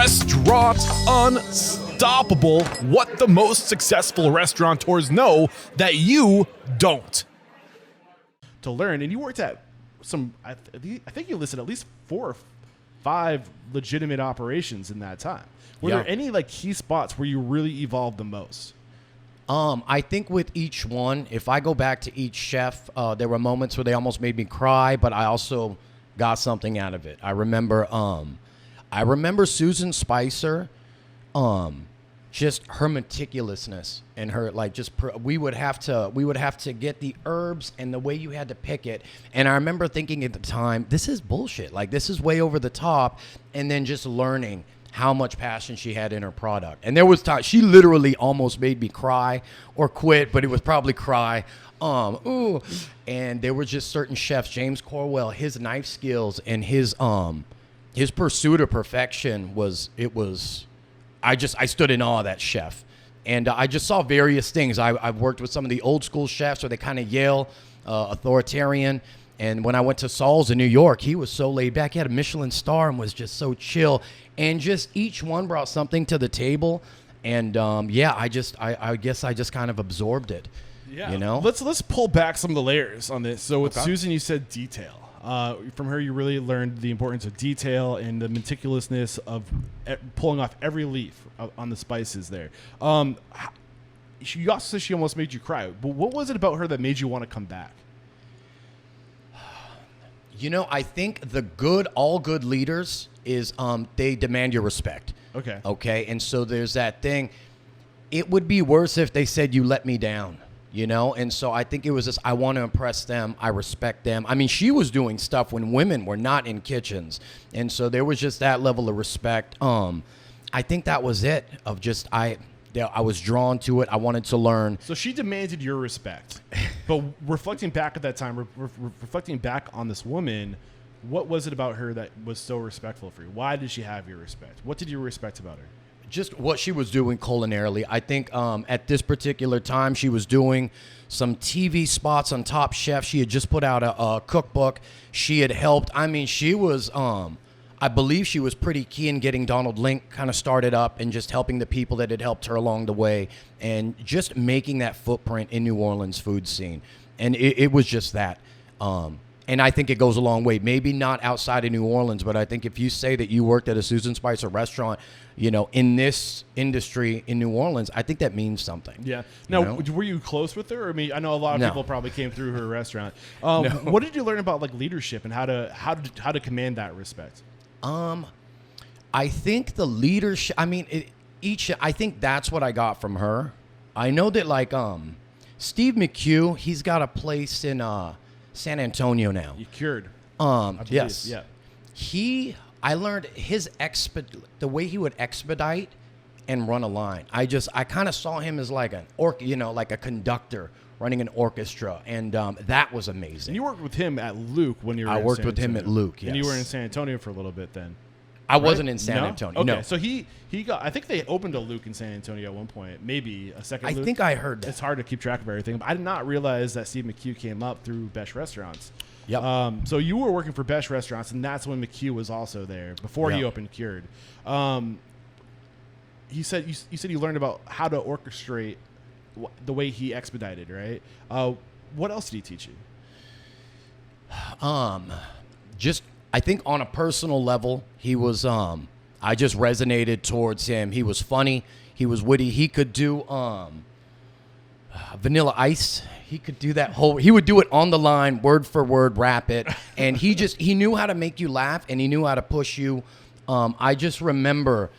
Restaurant Unstoppable. What the most successful restaurateurs know that you don't. To learn, and you worked at some, I think you listed at least 4 or 5 legitimate operations in that time. Were there any like key spots where you really evolved the most? I think with each one, if I go back to each chef, there were moments where they almost made me cry, but I also got something out of it. I remember Susan Spicer, just her meticulousness and her we would have to get the herbs and the way you had to pick it. And I remember thinking at the time, this is bullshit. Like, this is way over the top. And then just learning how much passion she had in her product. And there was time she literally almost made me cry or quit, but it was probably cry. And there were just certain chefs, James Corwell, his knife skills and his pursuit of perfection I stood in awe of that chef. And I just saw various things. I've worked with some of the old school chefs where they kind of yell, authoritarian. And when I went to Saul's in New York, he was so laid back. He had a Michelin star and was just so chill. And just each one brought something to the table. And I guess I just kind of absorbed it. Yeah. You know? Let's pull back some of the layers on this. So with Susan, you said detail. From her, you really learned the importance of detail and the meticulousness of pulling off every leaf on the spices there. She also said she almost made you cry. But what was it about her that made you want to come back? You know, I think all good leaders is they demand your respect. Okay. Okay. And so there's that thing. It would be worse if they said you let me down. You know, and so I think it was just, I want to impress them. I respect them. I mean, she was doing stuff when women were not in kitchens. And so there was just that level of respect. I think that was it of just, I was drawn to it. I wanted to learn. So she demanded your respect. But reflecting back at that time, reflecting back on this woman, what was it about her that was so respectful for you? Why did she have your respect? What did you respect about her? Just what she was doing culinarily. I think at this particular time, she was doing some TV spots on Top Chef. She had just put out a cookbook. She had helped. I mean, she was, I believe she was pretty key in getting Donald Link kind of started up and just helping the people that had helped her along the way and just making that footprint in New Orleans food scene. And it was just that. And I think it goes a long way. Maybe not outside of New Orleans, but I think if you say that you worked at a Susan Spicer restaurant, you know, in this industry in New Orleans, I think that means something. Yeah. Now, were you close with her? I mean, I know a lot of people probably came through her restaurant. What did you learn about like leadership and how to command that respect? I think the leadership. I mean, I think that's what I got from her. I know that like Steve McHugh, he's got a place in San Antonio now. You cured. Yes. Yeah. I learned the way he would expedite and run a line. I kind of saw him as like like a conductor running an orchestra, and that was amazing. And you worked with him at Luke when you were. I worked with him at Luke. Yes. And you were in San Antonio for a little bit then. I wasn't in San Antonio. Okay, no. So he got. I think they opened a Luke in San Antonio at one point, maybe a second. Luke. I think I heard that. It's hard to keep track of everything, but I did not realize that Steve McHugh came up through Besh Restaurants. Yep. So you were working for Besh Restaurants, and that's when McHugh was also there before he opened Cured. He said you said you learned about how to orchestrate the way he expedited, right? What else did he teach you? Just. I think on a personal level, he was, I just resonated towards him. He was funny. He was witty. He could do Vanilla Ice. He could do he would do it on the line, word for word, rap it. And he knew how to make you laugh and he knew how to push you. I just remember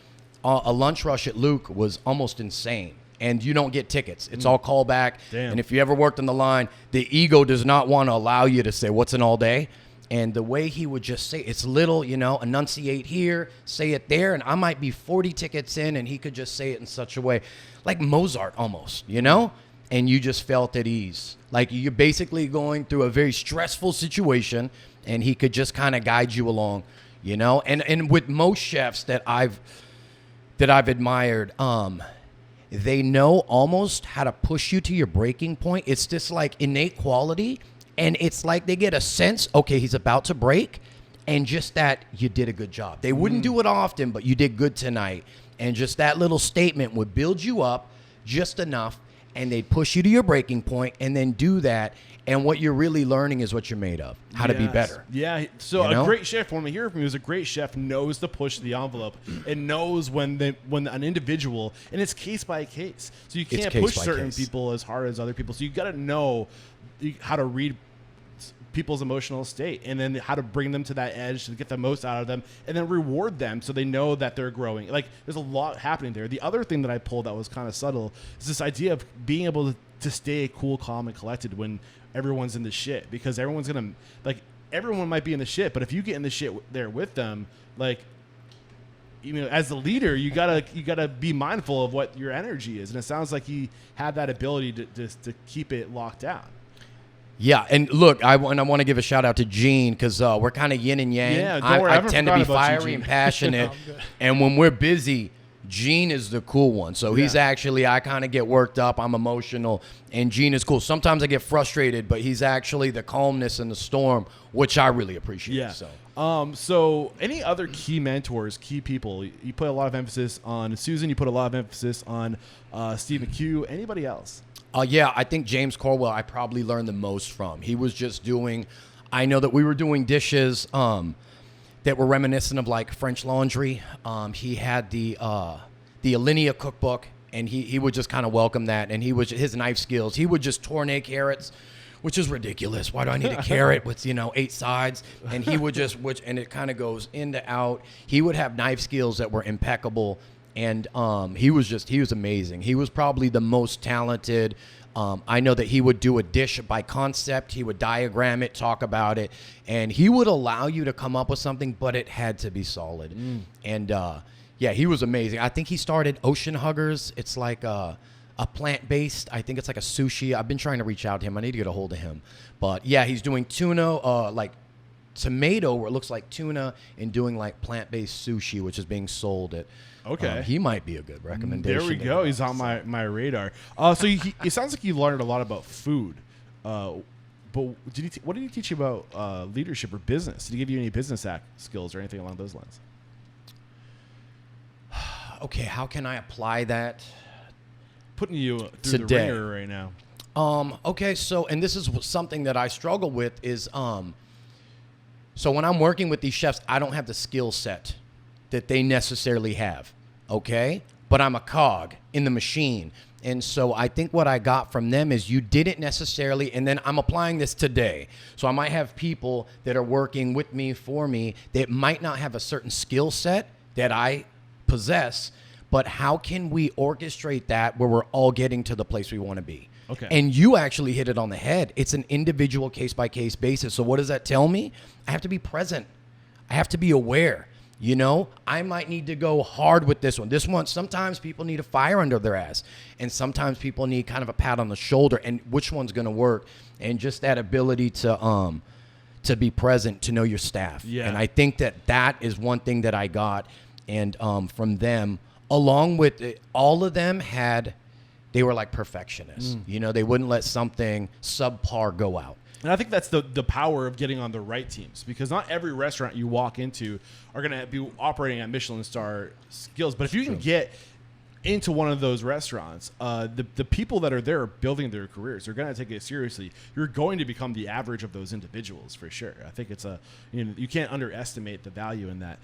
a lunch rush at Luke was almost insane. And you don't get tickets. It's all callback. Damn. And if you ever worked on the line, the ego does not want to allow you to say, what's an all day? And the way he would just say, it's little, enunciate here, say it there. And I might be 40 tickets in and he could just say it in such a way, like Mozart almost, and you just felt at ease. Like you're basically going through a very stressful situation and he could just kind of guide you along, And with most chefs that I've admired, they know almost how to push you to your breaking point. It's just like innate quality. And it's like they get a sense, okay, he's about to break, and just that you did a good job. They wouldn't do it often, but you did good tonight. And just that little statement would build you up just enough, and they'd push you to your breaking point and then do that. And what you're really learning is what you're made of, how to be better. Yeah. So a great chef, when we hear from you, is a great chef knows to push the envelope and knows when an individual, and it's case by case. So you can't push certain people as hard as other people. So you got to know how to read people's emotional state and then how to bring them to that edge to get the most out of them and then reward them so they know that they're growing. Like, there's a lot happening there. The other thing that I pulled that was kind of subtle is this idea of being able to stay cool, calm, and collected when everyone's in the shit, because everyone's gonna, like, everyone might be in the shit, but if you get in the shit there with them, like, you know, as the leader, you gotta be mindful of what your energy is, and it sounds like he had that ability to keep it locked down. Yeah, and look, I want to give a shout out to Gene, because we're kind of yin and yang. Yeah, don't worry, I tend to be fiery and passionate, and when we're busy, Gene is the cool one. So he's actually, I kind of get worked up, I'm emotional, and Gene is cool. Sometimes I get frustrated, but he's actually the calmness in the storm, which I really appreciate. Yeah. So. So any other key mentors, key people? You put a lot of emphasis on Susan. You put a lot of emphasis on Steve McHugh. Anybody else? Yeah, I think James Corwell I probably learned the most from. He was just doing, I know that we were doing dishes that were reminiscent of like French Laundry. He had the Alinea cookbook, and he would just kind of welcome that. And his knife skills, he would just tourne carrots, which is ridiculous. Why do I need a carrot with 8 sides? And he would just and it kind of goes in to out. He would have knife skills that were impeccable. And he was amazing. He was probably the most talented. I know that he would do a dish by concept. He would diagram it, talk about it, and he would allow you to come up with something, but it had to be solid. And yeah, he was amazing. I think he started Ocean Huggers. It's like a plant-based. I think it's like a sushi. I've been trying to reach out to him. I need to get a hold of him. But yeah, he's doing tuna, like tomato, where it looks like tuna, and doing like plant-based sushi, which is being sold at. Okay. He might be a good recommendation. There we go. He's on my radar. So it sounds like you learned a lot about food. But what did he teach you about leadership or business? Did he give you any business skills or anything along those lines? Okay, how can I apply that? Putting you through the ringer right now. Okay, so, and this is something that I struggle with is, so when I'm working with these chefs, I don't have the skill set that they necessarily have, okay? But I'm a cog in the machine. And so I think what I got from them is you didn't necessarily, and then I'm applying this today. So I might have people that are working with me, for me, that might not have a certain skill set that I possess, but how can we orchestrate that where we're all getting to the place we want to be? Okay. And you actually hit it on the head. It's an individual case-by-case basis. So what does that tell me? I have to be present. I have to be aware. You know, I might need to go hard with this one. This one, sometimes people need a fire under their ass, and sometimes people need kind of a pat on the shoulder, and which one's going to work? And just that ability to be present, to know your staff. Yeah. And I think that is one thing that I got, and from them, along with it, all of them they were like perfectionists. You know, they wouldn't let something subpar go out. And I think that's the power of getting on the right teams, because not every restaurant you walk into are going to be operating at Michelin star skills. But if you can get into one of those restaurants, the people that are there building their careers are going to take it seriously. You're going to become the average of those individuals for sure. I think it's you can't underestimate the value in that.